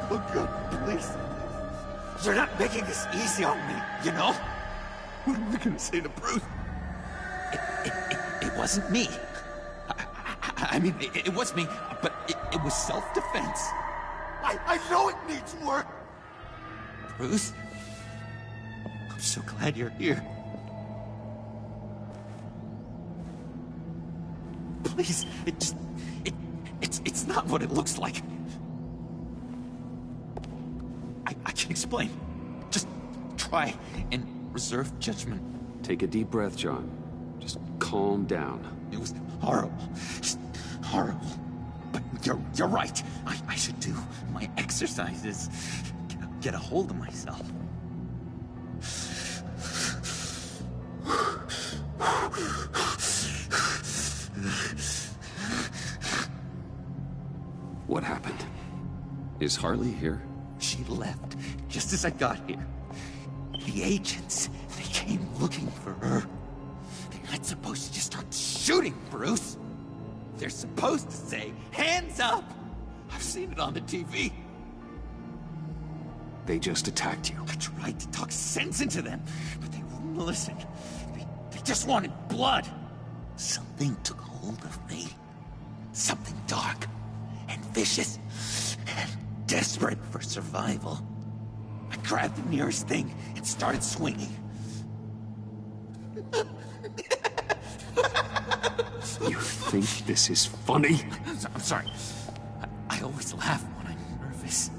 Look good, please. You're not making this easy on me, you know? What are we gonna say to Bruce? It wasn't me. I mean, it was me, but it was self-defense. I know it needs work. Bruce, I'm so glad you're here. Please, it's not what it looks like. I can explain. Just try and reserve judgment. Take a deep breath, John. Just calm down. It was horrible. Just horrible. But you're right. I should do my exercises. Get a hold of myself. What happened? Is Harley here? She left just as I got here. The agents, they came looking for her. They're not supposed to just start shooting, Bruce. They're supposed to say, hands up! I've seen it on the TV. They just attacked you. I tried to talk sense into them, but they wouldn't listen. They just wanted blood. Something took hold of me. Something dark and vicious and desperate for survival. I grabbed the nearest thing and started swinging. You think this is funny? I'm sorry. I always laugh when I'm nervous.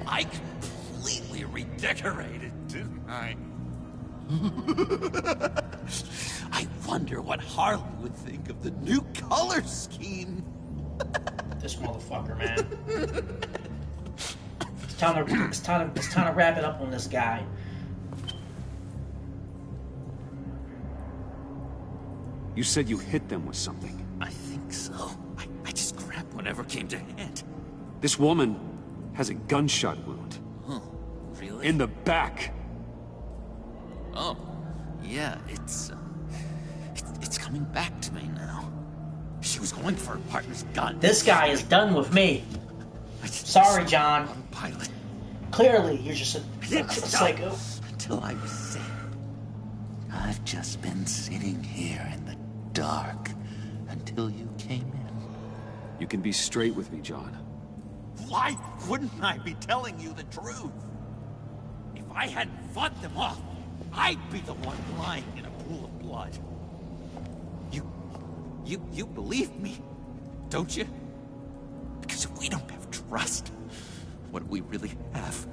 I completely redecorated, didn't I? I wonder what Harley would think of the new color scheme. This motherfucker, man. It's time to wrap it up on this guy. You said you hit them with something. I think so. I just grabbed whatever came to hand. This woman has a gunshot wound. Huh, really? In the back. Oh, yeah, it's coming back to me now. She was going for her partner's gun. This guy is done with me. Sorry, John. Pilot. Clearly, you're just a psycho. Until I was saved. I've just been sitting here in the dark until you came in. You can be straight with me, John. Why wouldn't I be telling you the truth? If I hadn't fought them off, I'd be the one lying in a pool of blood. You believe me, don't you? Because if we don't have trust, what do we really have?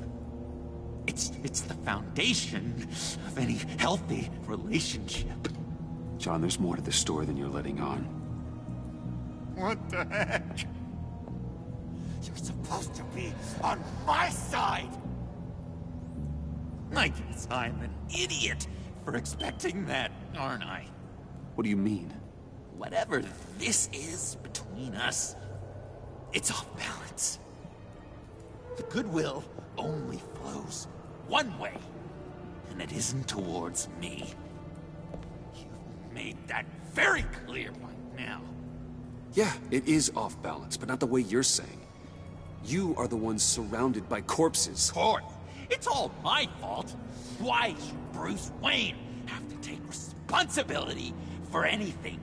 It's the foundation of any healthy relationship. John, there's more to the story than you're letting on. What the heck? You're supposed to be on my side! I guess I'm an idiot for expecting that, aren't I? What do you mean? Whatever this is between us, it's off balance. The goodwill only flows one way, and it isn't towards me. You've made that very clear by now. Yeah, it is off balance, but not the way you're saying. You are the ones surrounded by corpses. Court, it's all my fault. Why should Bruce Wayne have to take responsibility for anything?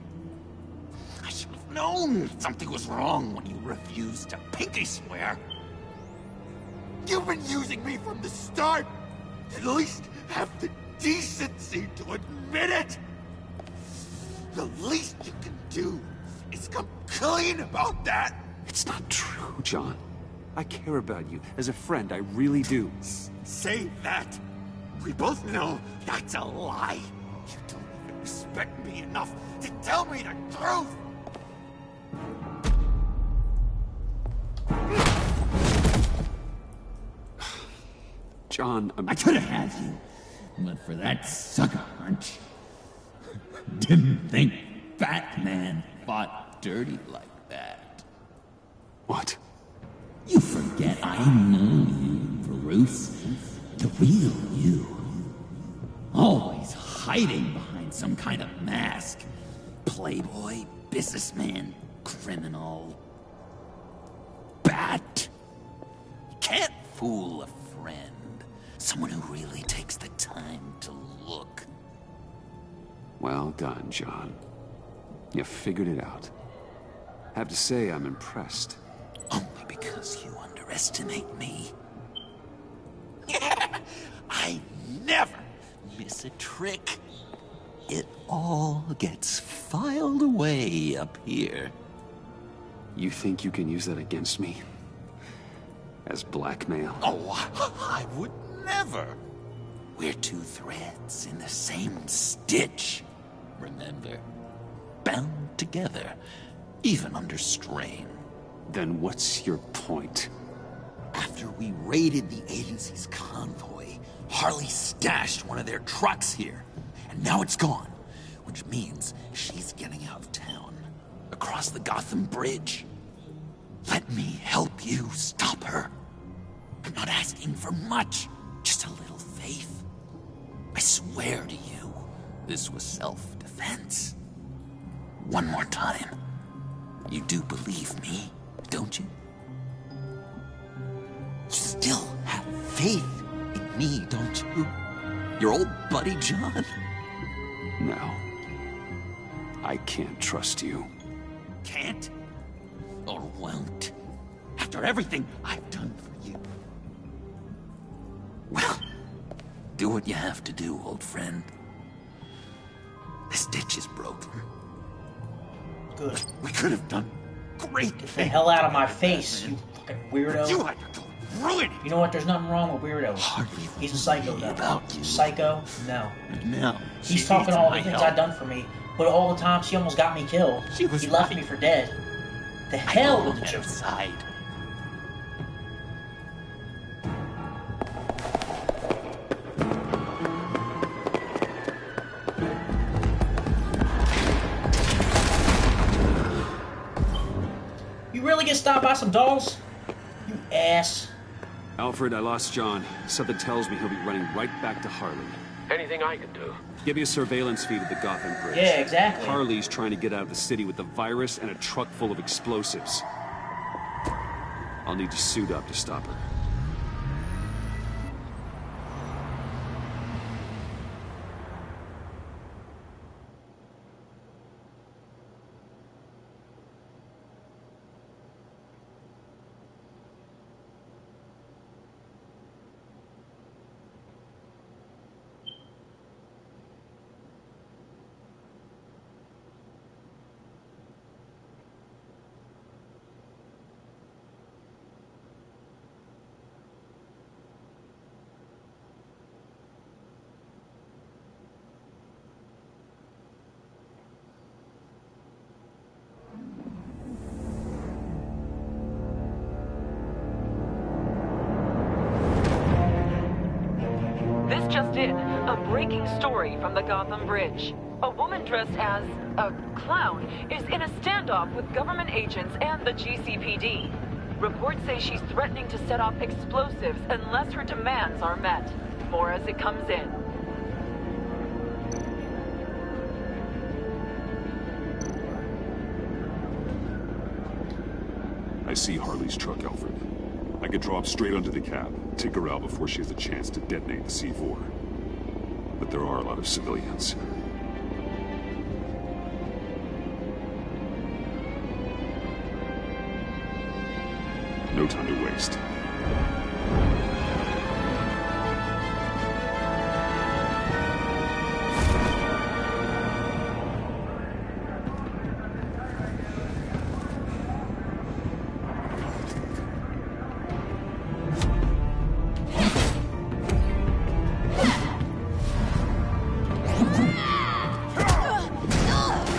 I should have known something was wrong when you refused to pinky swear. You've been using me from the start. At least have the decency to admit it. The least you can do is come clean about that. It's not true, John. I care about you. As a friend, I really do. Say that. We both know that's a lie. You don't even respect me enough to tell me the truth. John, I could have had you, but for that sucker punch. Didn't think Batman fought dirty like that. What? You forget I know you, Bruce. The real you. Always hiding behind some kind of mask. Playboy, businessman, criminal. Bat. You can't fool a friend. Someone who really takes the time to look. Well done, John. You figured it out. Have to say, I'm impressed. Only because you underestimate me. I never miss a trick. It all gets filed away up here. You think you can use that against me? As blackmail? Oh, I would never. We're two threads in the same stitch, remember? bound together, even under strain. Then what's your point? After we raided the agency's convoy, Harley stashed one of their trucks here, and now it's gone, which means she's getting out of town, across the Gotham Bridge. Let me help you stop her. I'm not asking for much, just a little faith. I swear to you, this was self-defense. One more time. You do believe me, don't you? You still have faith in me, don't you? Your old buddy, John? No. I can't trust you. Can't? Or won't? After everything I've done for you. Well, do what you have to do, old friend. This ditch is broken. Good. We could have done great things. Get the hell out of my face, you fucking weirdo. You had to ruin it. You know what? There's nothing wrong with weirdos. Hardly He's a psycho, though. About you. Psycho? No. No. He's talking all the things I've done for me, but all the time she almost got me killed. He left me for dead. The hell with the truth. Side. You really get stopped by some dolls? You ass. Alfred, I lost John. Something tells me he'll be running right back to Harley. Anything I can do? Give me a surveillance feed of the Gotham Bridge. Yeah, exactly. Harley's trying to get out of the city with the virus and a truck full of explosives. I'll need to suit up to stop her. This just in, a breaking story from the Gotham Bridge. A woman dressed as a clown is in a standoff with government agents and the GCPD. Reports say she's threatening to set off explosives unless her demands are met. More as it comes in. I see Harley's truck, Alfred. I could drop straight onto the cab, take her out before she has a chance to detonate the C4. But there are a lot of civilians. No time to waste.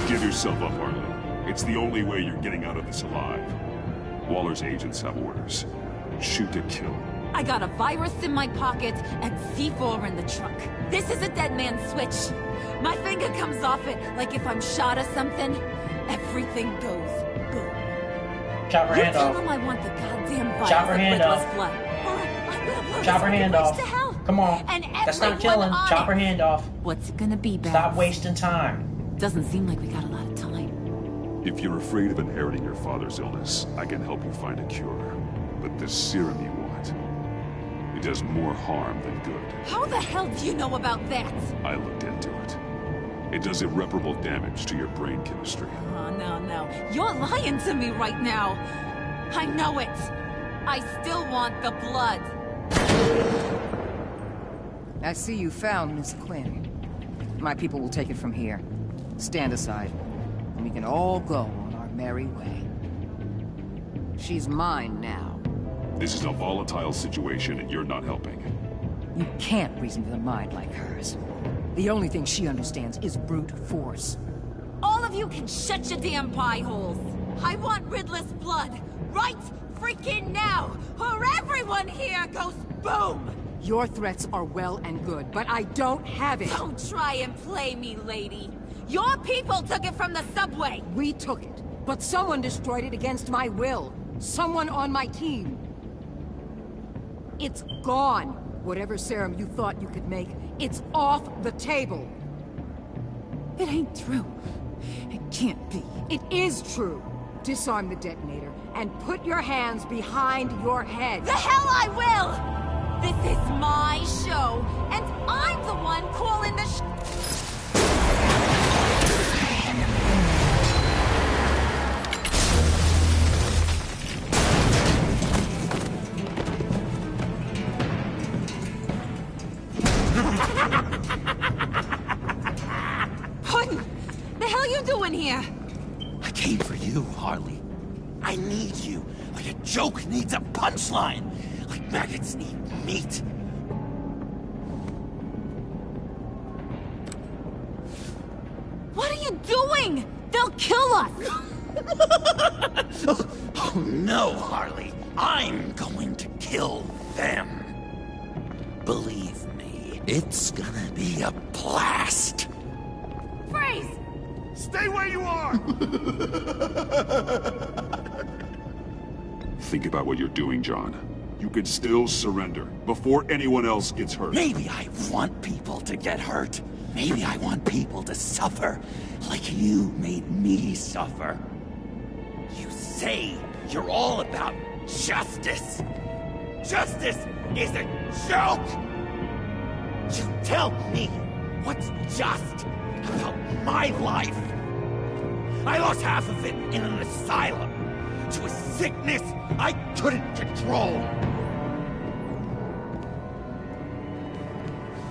Give yourself up, Harley. It's the only way you're getting out of this alive. Waller's agents have orders. Shoot to kill. I got a virus in my pocket and C4 in the truck. This is a dead man's switch. My finger comes off it like if I'm shot or something. Everything goes boom. Chop her hand tell off. them I want the goddamn virus Chop her of hand Riddler's off. blood. Or I'm gonna blow Chop her this hand place off. to hell. Come on. And That's not everyone killing. on Chop it. her hand off. What's it gonna be, Beth? Stop wasting time. Doesn't seem like we got a lot of time. If you're afraid of inheriting your father's illness, I can help you find a cure. But this serum you want, it does more harm than good. How the hell do you know about that? I looked into it. It does irreparable damage to your brain chemistry. Oh, no. You're lying to me right now. I know it. I still want the blood. I see you found Miss Quinn. My people will take it from here. Stand aside, and we can all go on our merry way. She's mine now. This is a volatile situation and you're not helping. You can't reason with a mind like hers. The only thing she understands is brute force. All of of you can shut your damn pie holes. I want Riddler's blood, right freaking now, or everyone here goes boom! Your threats are well and good, but I don't have it. Don't try and play me, lady. Your people took it from the subway. We took it, but someone destroyed it against my will. Someone on my team. It's gone. Whatever serum you thought you could make, it's off the table. It ain't true. It can't be. It is true. Disarm the detonator and put your hands behind your head. The hell I will! This is my show, and I'm the one calling the Quinn! The hell you doing here? I came for you, Harley. I need you, like a joke needs a punchline, like maggots need meat. What are you doing? They'll kill us! Oh no, Harley. I'm going to kill them. Believe me, it's gonna be a blast. Freeze! Stay where you are! Think about what you're doing, John. You could still surrender before anyone else gets hurt. Maybe I want people to get hurt. Maybe I want people to suffer like you made me suffer. You say you're all about justice. Justice is a joke! You tell me what's just about my life. I lost half of it in an asylum to a sickness I couldn't control.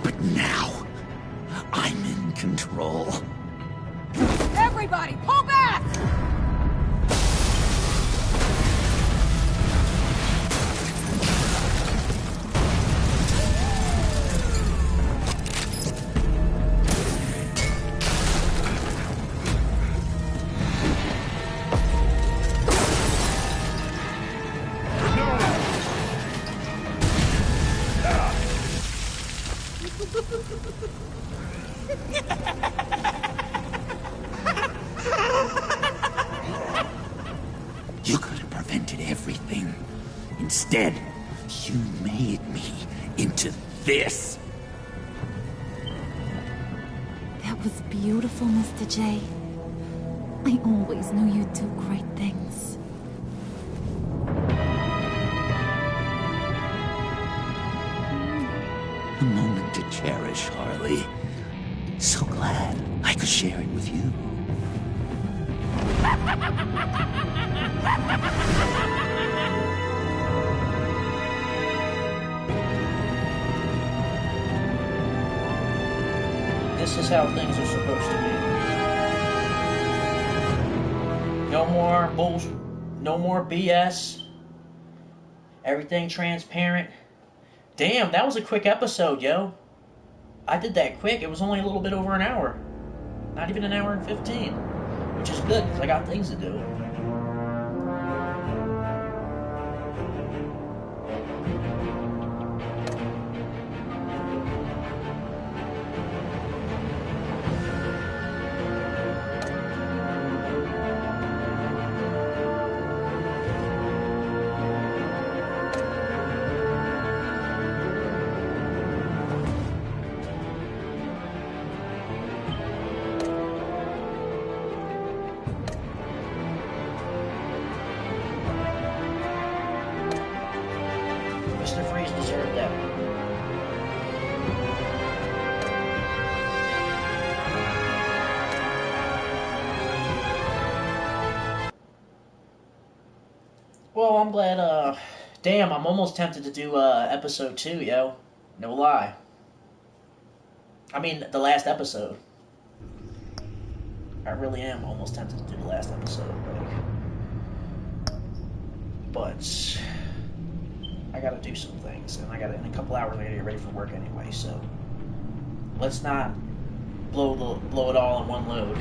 But now, I'm in control. Everybody, pull back! You could have prevented everything. Instead, you made me into this. That was beautiful, Mr. J. I always knew you'd do great things. A moment to cherish, Harley. So glad I could share it with you. This is how things are supposed to be. No more bullshit. No more BS. Everything transparent. Damn, that was a quick episode, yo. I did that quick. It was only a little bit over an hour. Not even an hour and 15. Which is good, because I got things to do. Mr. Freeze deserved that. Well, I'm glad, damn, I'm almost tempted to do, episode 2, yo. No lie. I mean, the last episode. I really am almost tempted to do the last episode, but I gotta do some things, and in a couple hours I gotta get ready for work anyway, so let's not blow it all in one load.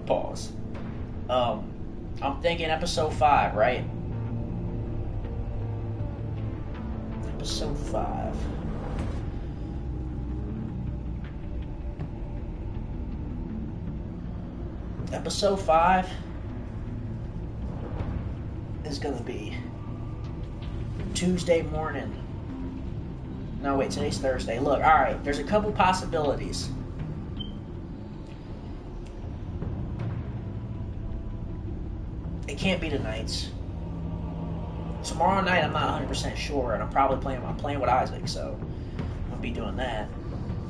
Pause. I'm thinking episode 5, right? Episode 5. Episode 5 is gonna be Tuesday morning. No, wait, today's Thursday. Look, alright, there's a couple possibilities. It can't be tonight's. Tomorrow night, I'm not 100% sure, and I'm probably playing with Isaac, so I'll be doing that.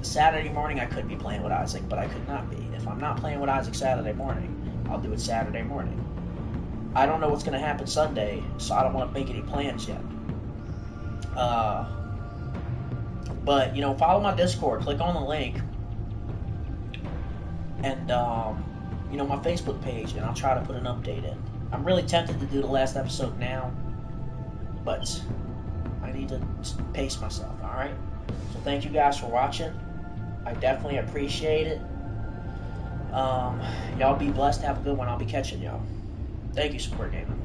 Saturday morning, I could be playing with Isaac, but I could not be. If I'm not playing with Isaac Saturday morning, I'll do it Saturday morning. I don't know what's going to happen Sunday, so I don't want to make any plans yet. But, you know, follow my Discord, click on the link, and, you know, my Facebook page, and I'll try to put an update in. I'm really tempted to do the last episode now, but I need to pace myself, alright? So thank you guys for watching. I definitely appreciate it. Y'all be blessed. Have a good one. I'll be catching y'all. Thank you, Support Gaming.